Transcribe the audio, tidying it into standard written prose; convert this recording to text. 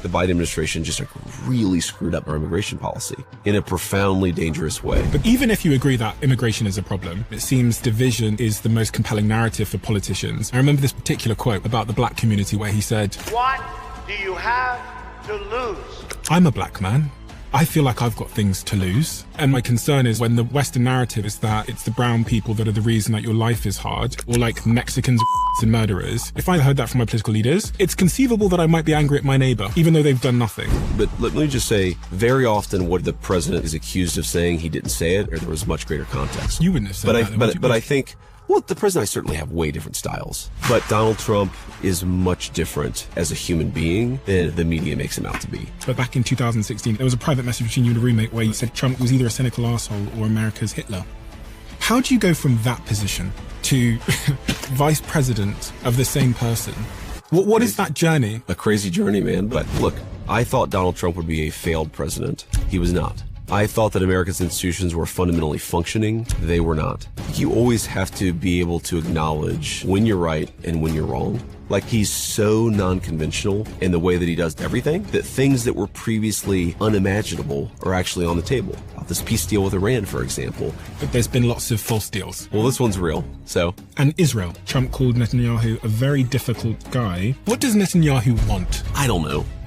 the Biden administration just really screwed up our immigration policy in a profoundly dangerous way. But even if you agree that immigration is a problem, it seems division is the most compelling narrative for politicians. I remember this particular quote about the black community where he said, "What do you have to lose?" I'm a black man. I feel like I've got things to lose. And my concern is when the Western narrative is that it's the brown people that are the reason that your life is hard, or like Mexicans and murderers. If I heard that from my political leaders, it's conceivable that I might be angry at my neighbor, even though they've done nothing. But let me just say, very often what the president is accused of saying, he didn't say it, or there was much greater context. You wouldn't have said that. But I think, well, the president and I certainly have way different styles. But Donald Trump is much different as a human being than the media makes him out to be. But back in 2016, there was a private message between you and a roommate where you said Trump was either a cynical asshole or America's Hitler. How do you go from that position to vice president of the same person? What is that journey? A crazy journey, man. But look, I thought Donald Trump would be a failed president. He was not. I thought that America's institutions were fundamentally functioning. They were not. You always have to be able to acknowledge when you're right and when you're wrong. Like, he's so non-conventional in the way that he does everything that things that were previously unimaginable are actually on the table. This peace deal with Iran, for example. But there's been lots of false deals. Well, this one's real, so. And Israel. Trump called Netanyahu a very difficult guy. What does Netanyahu want? I don't know.